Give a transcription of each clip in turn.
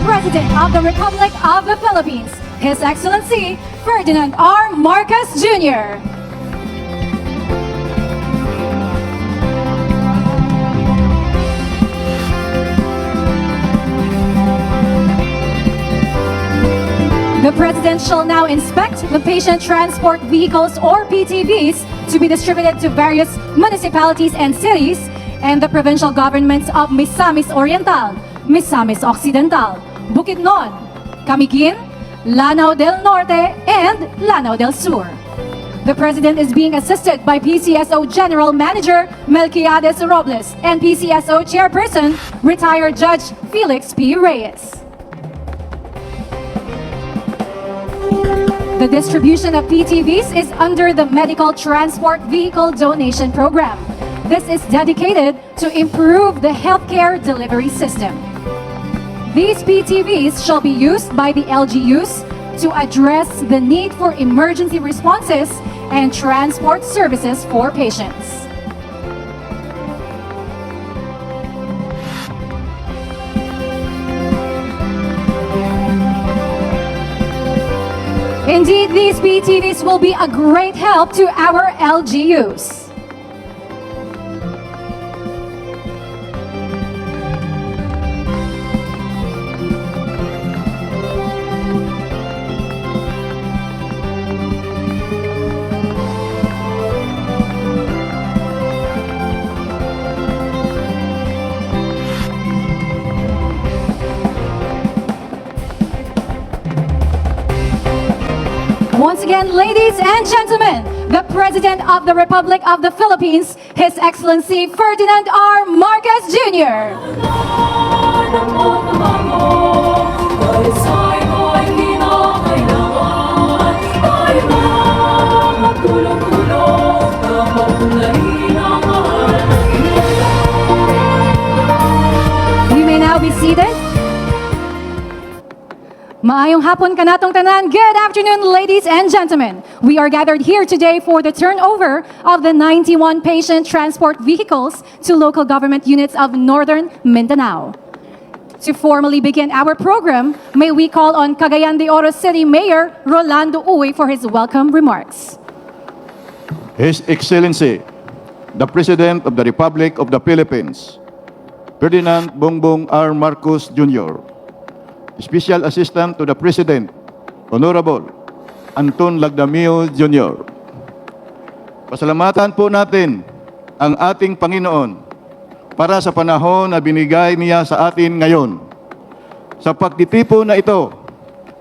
President of the Republic of the Philippines, His Excellency Ferdinand R. Marcos Jr. The President shall now inspect the patient transport vehicles or PTVs to be distributed to various municipalities and cities and the provincial governments of Misamis Oriental, Misamis Occidental, Bukidnon, Camiguin, Lanao del Norte, and Lanao del Sur. The President is being assisted by PCSO General Manager Melquiades Robles and PCSO Chairperson, retired Judge Felix P. Reyes. The distribution of PTVs is under the Medical Transport Vehicle Donation Program. This is dedicated to improve the healthcare delivery system. These PTVs shall be used by the LGUs to address the need for emergency responses and transport services for patients. Indeed, these PTVs will be a great help to our LGUs. Once again, ladies and gentlemen, the President of the Republic of the Philippines, His Excellency Ferdinand R. Marcos Jr. You may now be seated. Maayong hapon kanatong tanan. Good afternoon, ladies and gentlemen. We are gathered here today for the turnover of the 91 patient transport vehicles to local government units of Northern Mindanao. To formally begin our program, may we call on Cagayan de Oro City Mayor Rolando Uy for his welcome remarks. His Excellency, the President of the Republic of the Philippines, Ferdinand Bongbong R. Marcos Jr., Special Assistant to the President, Honorable Anton Lagdamio Jr. Pasalamatan po natin ang ating Panginoon para sa panahon na binigay niya sa atin ngayon. Sa pagtitipon na ito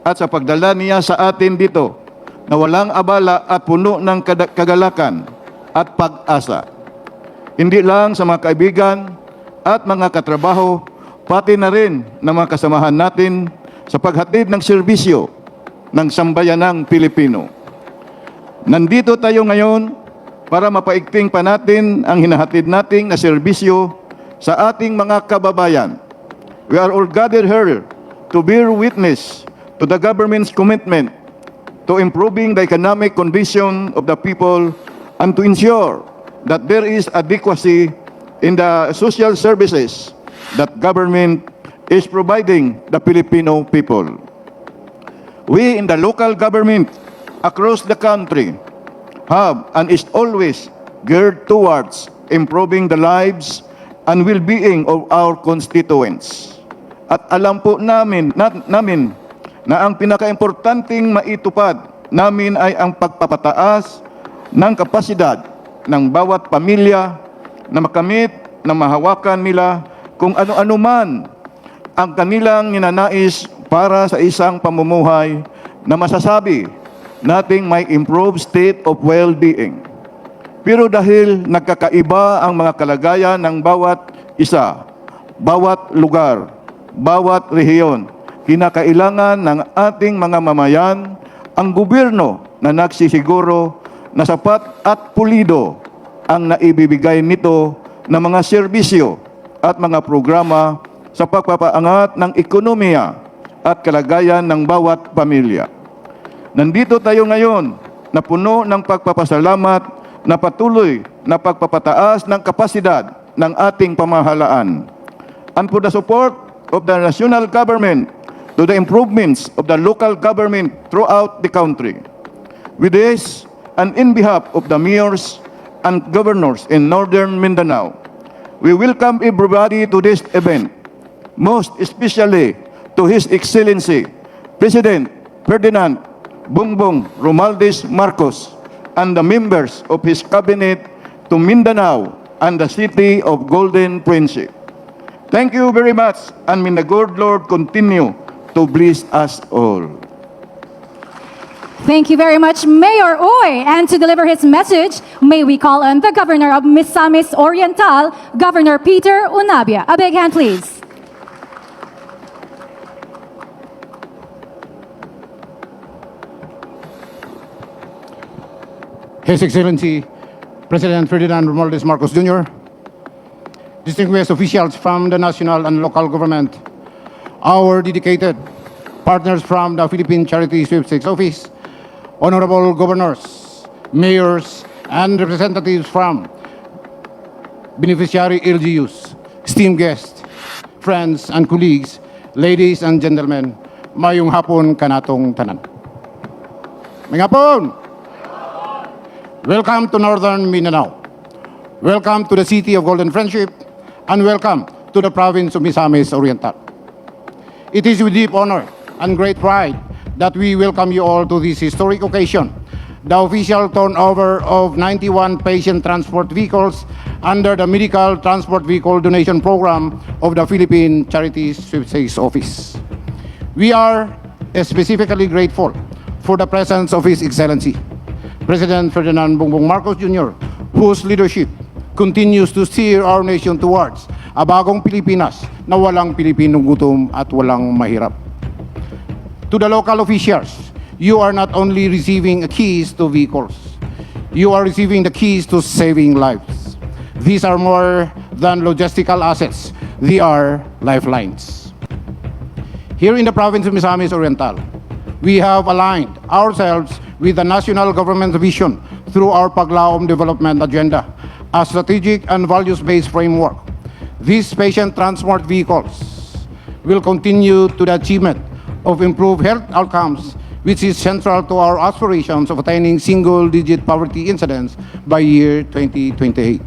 at sa pagdala niya sa atin dito na walang abala at puno ng kagalakan at pag-asa. Hindi lang sa mga kaibigan at mga katrabaho, pati na rin ng mga kasamahan natin sa paghatid ng serbisyo ng sambayanang Pilipino. Nandito tayo ngayon para mapaigting pa natin ang hinahatid nating na serbisyo sa ating mga kababayan. We are all gathered here to bear witness to the government's commitment to improving the economic condition of the people and to ensure that there is adequacy in the social services that government is providing the Filipino people. We in the local government across the country have and is always geared towards improving the lives and well-being of our constituents. At alam po namin na ang pinaka-importanting maitupad namin ay ang pagpapataas ng kapasidad ng bawat pamilya na makamit na mahawakan nila kung ano-ano man ang kanilang ninanais para sa isang pamumuhay na masasabi nating may improved state of well-being. Pero dahil nagkakaiba ang mga kalagayan ng bawat isa, bawat lugar, bawat rehiyon, kinakailangan ng ating mga mamayan ang gobyerno na nagsisiguro na sapat at pulido ang naibibigay nito na mga serbisyo at mga programa sa pagpapaangat ng ekonomiya at kalagayan ng bawat pamilya. Nandito tayo ngayon na puno ng pagpapasalamat na patuloy na pagpapataas ng kapasidad ng ating pamahalaan. And for the support of the national government, to the improvements of the local government throughout the country. With this, and in behalf of the mayors and governors in Northern Mindanao, we welcome everybody to this event, most especially to His Excellency, President Ferdinand Bongbong Romualdez Marcos, and the members of his cabinet to Mindanao and the city of Golden Principe. Thank you very much, and may the good Lord continue to bless us all. Thank you very much, Mayor Uy. And to deliver his message, may we call on the Governor of Misamis Oriental, Governor Peter Unabia. A big hand, please. His Excellency, President Ferdinand Romualdez Marcos Jr., distinguished officials from the national and local government, our dedicated partners from the Philippine Charity Sweepstakes Office, honorable governors, mayors, and representatives from beneficiary LGUs, esteemed guests, friends and colleagues, ladies and gentlemen, mayong hapon kanatong tanan. Mayong hapon! Welcome to Northern Mindanao. Welcome to the city of Golden Friendship, and welcome to the province of Misamis Oriental. It is with deep honor and great pride that we welcome you all to this historic occasion, the official turnover of 91 patient transport vehicles under the Medical Transport Vehicle Donation Program of the Philippine Charity Sweepstakes Office. We are specifically grateful for the presence of His Excellency, President Ferdinand Bongbong Marcos Jr., whose leadership continues to steer our nation towards a bagong Pilipinas na walang Pilipinong gutom at walang mahirap. To the local officials, you are not only receiving keys to vehicles, you are receiving the keys to saving lives. These are more than logistical assets, they are lifelines. Here in the province of Misamis Oriental, we have aligned ourselves with the national government's vision through our Paglaom Development Agenda, a strategic and values-based framework. These patient transport vehicles will continue to the achievement of improved health outcomes, which is central to our aspirations of attaining single-digit poverty incidence by year 2028.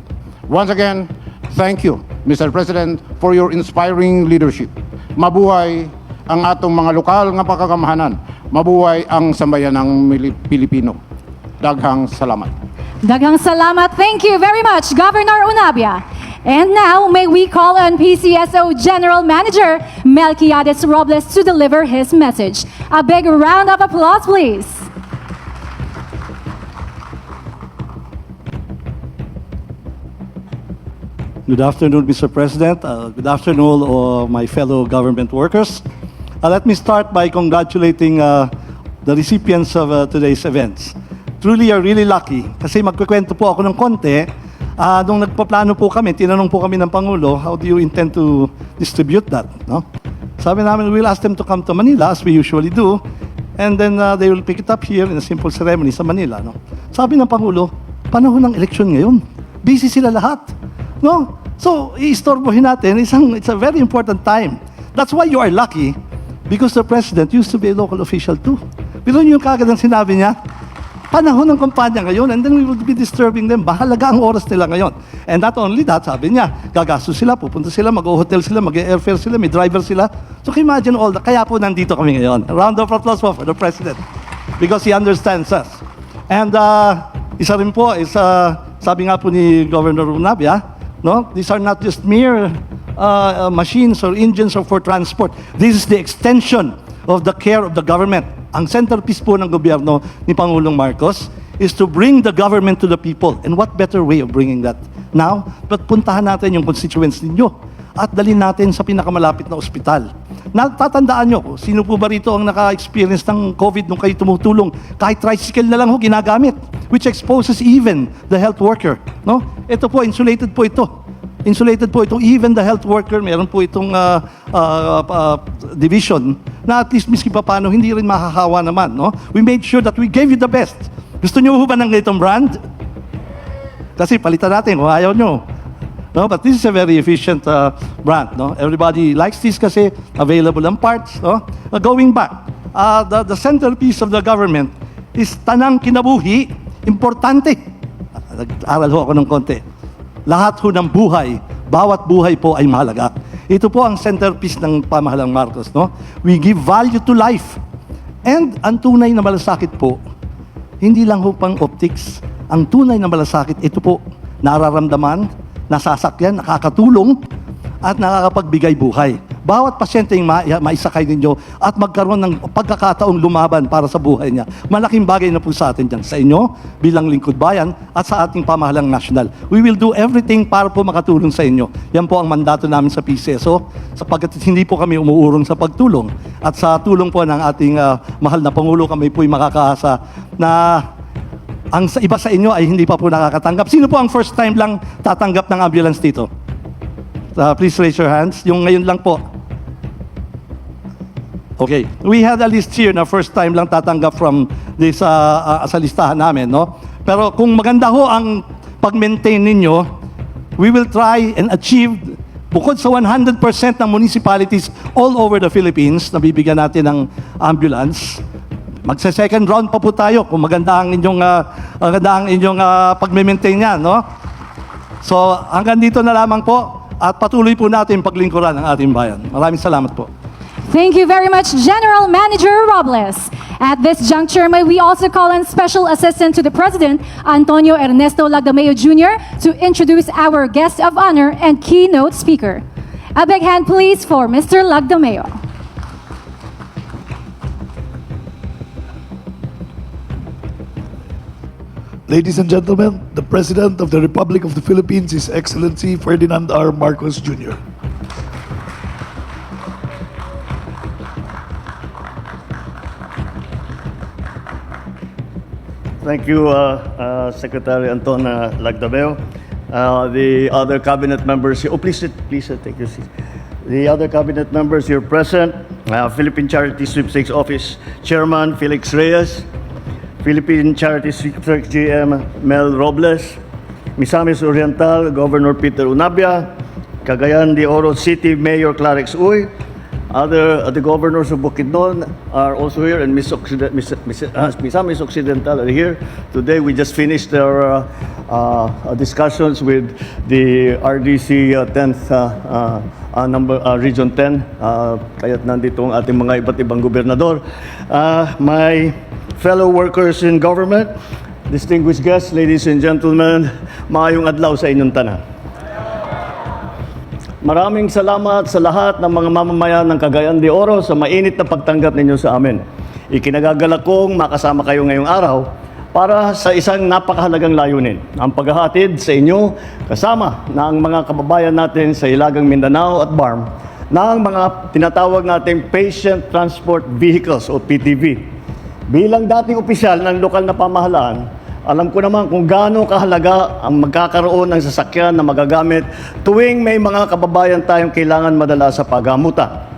Once again, thank you, Mr. President, for your inspiring leadership. Mabuhay ang atong mga lokal nga pagkakamahanan. Mabuhay ang sambayanang Pilipino. Daghang salamat. Daghang salamat. Thank you very much, Governor Unabia. And now, may we call on PCSO General Manager Melquiades Robles to deliver his message. A big round of applause, please. Good afternoon, Mr. President. Good afternoon, all my fellow government workers. Let me start by congratulating the recipients of today's events. Truly, you're really lucky. Kasi magkukwento po ako ng konti. Nung nagpaplano po kami, tinanong po kami ng Pangulo, how do you intend to distribute that? No? Sabi namin, we'll ask them to come to Manila, as we usually do, and then they will pick it up here in a simple ceremony sa Manila. No? Sabi ng Pangulo, panahon ng eleksyon ngayon. Busy sila lahat. No? So, iistorbohin natin. It's a very important time. That's why you are lucky, because the President used to be a local official too. Pero yung kagad ang sinabi niya, panahon ng kampanya ngayon, and then we will be disturbing them. Mahalaga ang oras nila ngayon. And not only that, sabi niya, gagastos sila, pupunta sila, mag-hotel sila, mag-airfare sila, may driver sila. So imagine all that. Kaya po nandito kami ngayon. A round of applause po for the President, because he understands us. And isa rin po, sabi nga po ni Governor Unabia, no? These are not just mere machines or engines or for transport. This is the extension of the care of the government. Ang centerpiece po ng gobyerno ni Pangulong Marcos is to bring the government to the people. And what better way of bringing that now? But puntahan natin yung constituents ninyo at dalhin natin sa pinakamalapit na ospital. Natatandaan nyo, sino po ba rito ang naka-experience ng COVID nung kayo tumutulong? Kahit tricycle na lang ho ginagamit, which exposes even the health worker. No? Ito po, insulated po ito. Insulated po itong even the health worker, meron po itong division na at least miski pa paano, hindi rin mahahawa naman. No? We made sure that we gave you the best. Gusto nyo ba ng ganitong brand? Kasi palitan natin kung ayaw nyo. No, but this is a very efficient brand. No, everybody likes this kasi available ang parts. No, going back, the centerpiece of the government is tanang kinabuhi, importante. Nag-aral ho ako ng konti. Lahat ho ng buhay, bawat buhay po ay mahalaga. Ito po ang centerpiece ng pamahalang Marcos. No, we give value to life. And ang tunay na malasakit po, hindi lang ho pang optics. Ang tunay na malasakit, ito po, nararamdaman, nasasakyan, nakakatulong, at nakakapagbigay buhay. Bawat pasyenteng maisakay ninyo at magkaroon ng pagkakataong lumaban para sa buhay niya. Malaking bagay na po sa atin dyan, sa inyo, bilang lingkod bayan, at sa ating pamahalang nasyonal. We will do everything para po makatulong sa inyo. Yan po ang mandato namin sa PCSO, sapagkat hindi po kami umuurong sa pagtulong. At sa tulong po ng ating mahal na Pangulo, kami po'y makakaasa na ang sa iba sa inyo ay hindi pa po nakakatanggap. Sino po ang first time lang tatanggap ng ambulance dito? Please raise your hands. Yung ngayon lang po. Okay. We had a list here na first time lang tatanggap from this sa listahan namin, no? Pero kung maganda ho ang pag-maintain ninyo, we will try and achieve bukod sa 100% ng municipalities all over the Philippines na bibigyan natin ng ambulance. Magsa-second round pa po tayo kung maganda ang inyong pag-maintain niyan, no? So, hanggang dito na lamang po at patuloy po natin paglingkuran ang ating bayan. Maraming salamat po. Thank you very much, General Manager Robles. At this juncture, may we also call on Special Assistant to the President, Antonio Ernesto Lagdameo Jr., to introduce our guest of honor and keynote speaker. A big hand, please, for Mr. Lagdameo. Ladies and gentlemen, the President of the Republic of the Philippines, His Excellency Ferdinand R. Marcos Jr. Thank you, Secretary Anton Lagdameo. The other cabinet members, please take your seat. The other cabinet members here present, Philippine Charity Sweepstakes Office Chairman Felix Reyes, Philippine Charity Sweepstakes GM Mel Robles, Misamis Oriental Governor Peter Unabia, Cagayan de Oro City Mayor Clarix Uy. The governors of Bukidnon are also here, and Misamis Occidental are here. Today we just finished our discussions with the RDC 10th Region 10. Kaya't nandito ang ating mga iba't ibang gobernador. My fellow workers in government, distinguished guests, ladies and gentlemen, maayong adlaw sa inyong tanan. Maraming salamat sa lahat ng mga mamamayan ng Cagayan de Oro sa mainit na pagtanggap ninyo sa amin. Ikinagagalak kong makasama kayo ngayong araw para sa isang napakahalagang layunin, ang paghahatid sa inyo kasama ng mga kababayan natin sa Ilagang Mindanao at BARM ng mga tinatawag nating Patient Transport Vehicles o PTV. Bilang dating opisyal ng lokal na pamahalaan, alam ko naman kung gaano kahalaga ang magkakaroon ng sasakyan na magagamit tuwing may mga kababayan tayong kailangan madala sa paggamutan.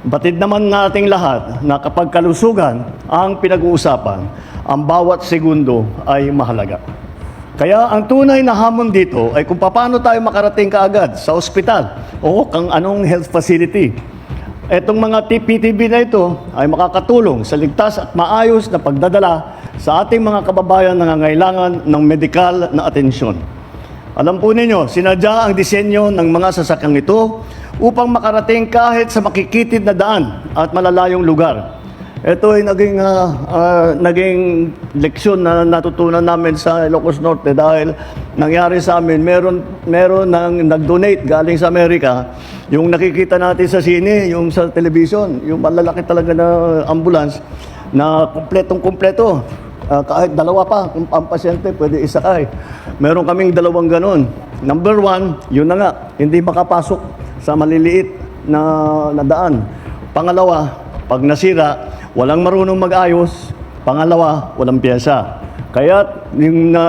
Batid naman nating lahat na kapag kalusugan ang pinag-uusapan, ang bawat segundo ay mahalaga. Kaya ang tunay na hamon dito ay kung paano tayo makarating kaagad sa ospital o kang anong health facility. Etong mga PTV na ito ay makakatulong sa ligtas at maayos na pagdadala sa ating mga kababayan na nangangailangan ng medikal na atensyon. Alam po ninyo, sinadya ang disenyo ng mga sasakyang ito upang makarating kahit sa makikitid na daan at malalayong lugar. Ito ay naging leksyon na natutunan namin sa Ilocos Norte dahil nangyari sa amin, meron nang nag-donate galing sa Amerika, yung nakikita natin sa sine, yung sa television, yung malalaki talaga na ambulance na kumpletong-kumpleto. Kahit dalawa pa, kung ang pasyente pwede isakay. Meron kaming dalawang ganon. Number one, yun na nga, hindi makapasok sa maliliit na daan. Pangalawa, pag nasira, walang marunong mag-ayos. Pangalawa, walang pyesa. Kaya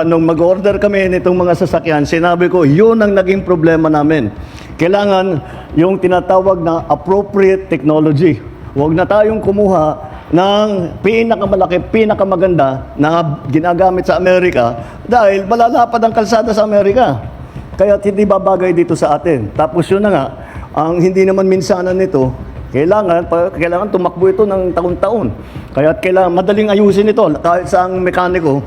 nung mag-order kami nitong mga sasakyan, sinabi ko, yun ang naging problema namin. Kailangan yung tinatawag na appropriate technology. Huwag na tayong kumuha ng pinakamalaki, pinakamaganda na ginagamit sa Amerika dahil malalapad ang kalsada sa Amerika. Kaya hindi babagay dito sa atin. Tapos yun na nga, ang hindi naman minsanan nito, kailangan tumakbo ito ng taon-taon. Kaya kailangan madaling ayusin ito kahit sa ang mekaniko,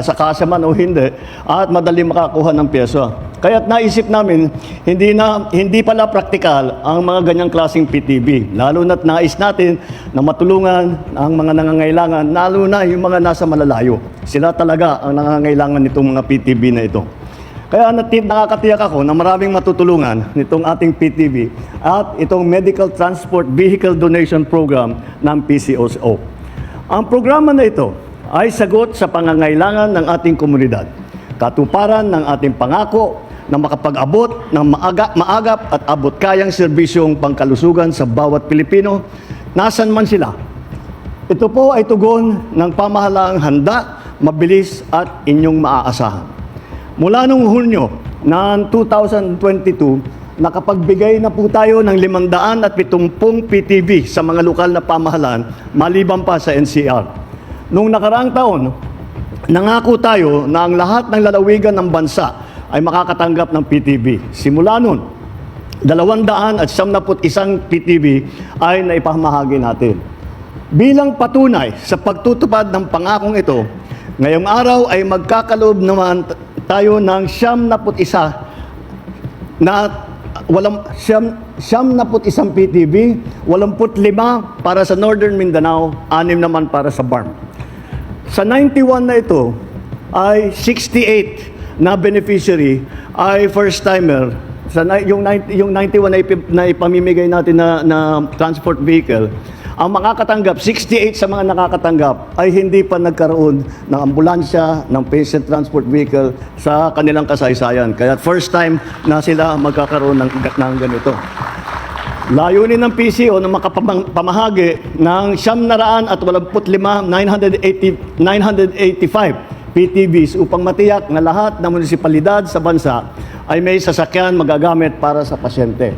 sa kasa man o hindi, at madaling makakuha ng pyesa. Kaya naisip namin, hindi pala praktikal ang mga ganyang klaseng PTV. Lalo na't nais natin na matulungan ang mga nangangailangan, lalo na yung mga nasa malalayo. Sila talaga ang nangangailangan nitong mga PTV na ito. Kaya nakakatiyak ako na maraming matutulungan nitong ating PTV at itong Medical Transport Vehicle Donation Program ng PCOSO. Ang programa na ito ay sagot sa pangangailangan ng ating komunidad. Katuparan ng ating pangako na makapag-abot ng maagap at abot kayang serbisyong pangkalusugan sa bawat Pilipino, nasan man sila. Ito po ay tugon ng pamahalaang handa, mabilis at inyong maaasahan. Mula noong Hunyo ng 2022, nakapagbigay na po tayo ng 570 PTV sa mga lokal na pamahalaan, maliban pa sa NCR. Noong nakaraang taon, nangako tayo na ang lahat ng lalawigan ng bansa ay makakatanggap ng PTV. Simula noon, 271 PTV ay naipamahagi natin. Bilang patunay sa pagtutupad ng pangakong ito, ngayong araw ay magkakaloob naman tayo ng 71 na siyam-na-put-isang PTV, 85 para sa Northern Mindanao, 6 naman para sa BARM. Sa 91 na ito ay 68 na beneficiary ay first-timer. Yung 91 na ipamimigay natin na transport vehicle, ang makakatanggap, 68 sa mga nakakatanggap ay hindi pa nagkaroon ng ambulansya, ng patient transport vehicle sa kanilang kasaysayan. Kaya first time na sila magkakaroon ng ganito. Layunin ng PCO na makapamahagi ng 985 PTVs upang matiyak na lahat ng munisipalidad sa bansa ay may sasakyan magagamit para sa pasyente.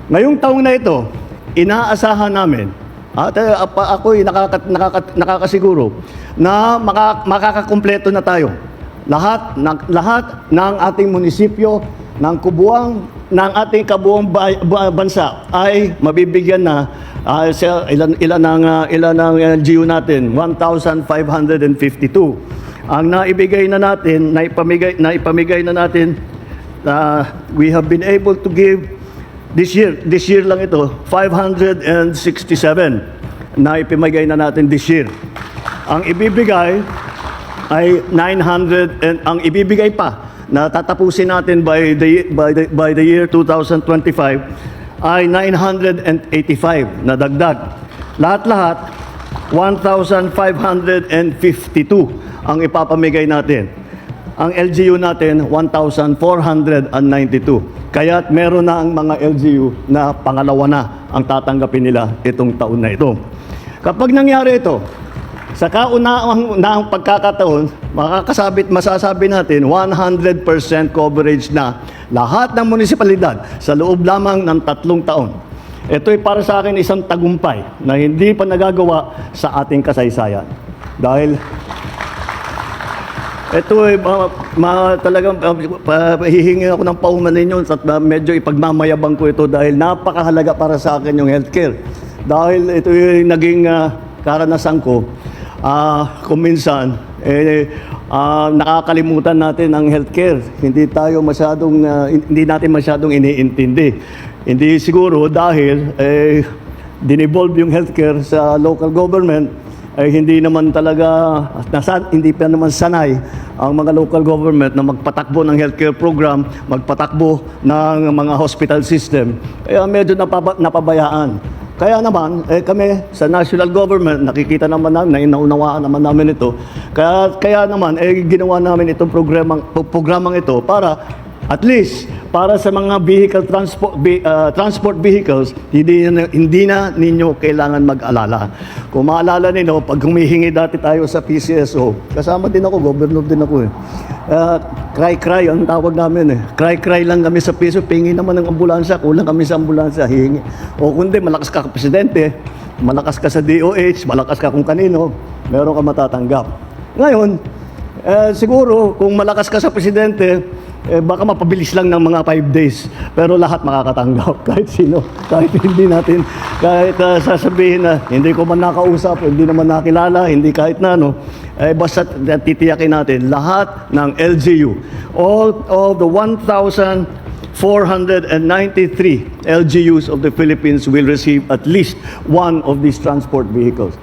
Ngayong taong na ito, inaasahan namin at ako'y nakakasiguro na makakakumpleto na tayo. Lahat ng ating munisipyo, ng kubuang, ng ating kabuang bansa ay mabibigyan na ilan ang LGU natin, 1,552. Ang naipamigay na natin, we have been able to give this year lang ito, 567 na ipamigay na natin this year. Ang ibibigay ay 900 and ang ibibigay pa na tatapusin natin by the year 2025 ay 985 na dagdag. Lahat-lahat 1,552 ang ipapamigay natin. Ang LGU natin 1,492. Kaya't meron na ang mga LGU na pangalawa na ang tatanggapin nila itong taon na ito. Kapag nangyari ito, sa kaunang pagkakataon, masasabi natin 100% coverage na lahat ng munisipalidad sa loob lamang ng 3 taon. Ito ay para sa akin isang tagumpay na hindi pa nagagawa sa ating kasaysayan. Dahil ito ay talagang hihingi ako ng pauman ninyo at medyo ipagmamayabang ko ito dahil napakahalaga para sa akin yung healthcare. Dahil ito yung naging karanasan ko, kung minsan, nakakalimutan natin ang healthcare. Hindi natin masyadong iniintindi. Hindi siguro dahil dinevolve yung healthcare sa local government, ay hindi pa naman sanay ang mga local government na magpatakbo ng healthcare program, magpatakbo ng mga hospital system. Kaya medyo napabayaan. Kaya naman, kami sa national government, nakikita naman namin, naunawaan naman namin ito. Kaya naman, ginawa namin itong programang ito para at least para sa mga transport vehicles, hindi na ninyo kailangan mag-alala. Kung maalala ninyo, pag humihingi dati tayo sa PCSO, kasama din ako, governor din ako cry-cry ang tawag namin Cry-cry lang kami sa PCSO, pingi naman ng ambulansya, kulang kami sa ambulansya, hihingi. O kundi, malakas ka presidente, malakas ka sa DOH, malakas ka kung kanino, meron ka matatanggap. Ngayon, siguro, kung malakas ka sa presidente, baka mapabilis lang ng mga 5 days. Pero lahat makakatanggap, kahit sino. Kahit hindi natin, kahit sasabihin na hindi ko man nakausap, hindi naman nakilala, hindi kahit na ano, basta titiyakin natin lahat ng LGU. All of the 1,493 LGUs of the Philippines will receive at least one of these transport vehicles.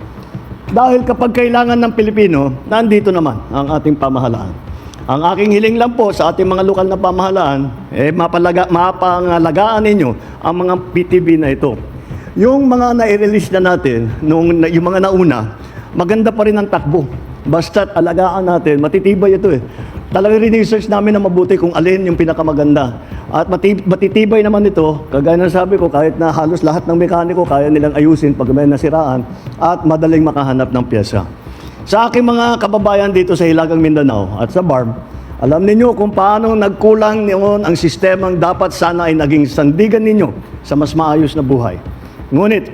Dahil kapag kailangan ng Pilipino, nandito naman ang ating pamahalaan. Ang aking hiling lang po sa ating mga lokal na pamahalaan, mapangalagaan ninyo ang mga PTV na ito. Yung mga nai-release na natin, yung mga nauna, maganda pa rin ang takbo. Basta't alagaan natin, matitibay ito eh. Talagang research namin na mabuti kung alin yung pinakamaganda. At matitibay naman ito, kagaya ng sabi ko, kahit na halos lahat ng mekaniko kaya nilang ayusin pag may nasiraan at madaling makahanap ng pyesa. Sa aking mga kababayan dito sa Hilagang Mindanao at sa BARM, alam ninyo kung paano nagkulang noon ang sistemang dapat sana ay naging sandigan ninyo sa mas maayos na buhay. Ngunit,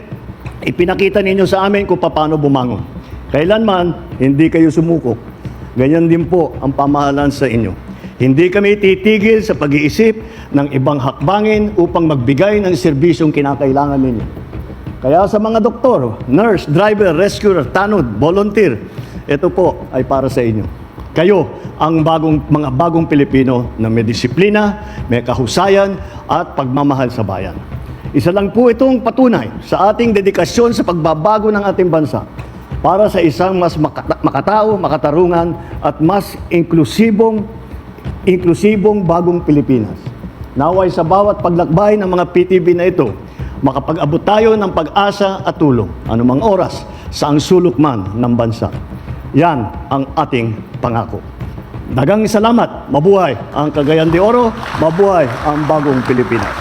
ipinakita ninyo sa amin kung paano bumangon. Kailanman, hindi kayo sumukok. Ganyan din po ang pamahalaan sa inyo. Hindi kami titigil sa pag-iisip ng ibang hakbangin upang magbigay ng serbisyong kinakailangan ninyo. Kaya sa mga doktor, nurse, driver, rescuer, tanod, volunteer, ito po ay para sa inyo. Kayo ang mga bagong Pilipino na may disiplina, may kahusayan at pagmamahal sa bayan. Isa lang po itong patunay sa ating dedikasyon sa pagbabago ng ating bansa para sa isang mas makatao, makatarungan at mas inklusibong bagong Pilipinas. Naway sa bawat paglakbay ng mga PTV na ito, makapag-abot tayo ng pag-asa at tulong anumang oras sa ang sulok man ng bansa. Yan ang ating pangako. Dagang salamat, mabuhay ang Cagayan de Oro, mabuhay ang bagong Pilipinas.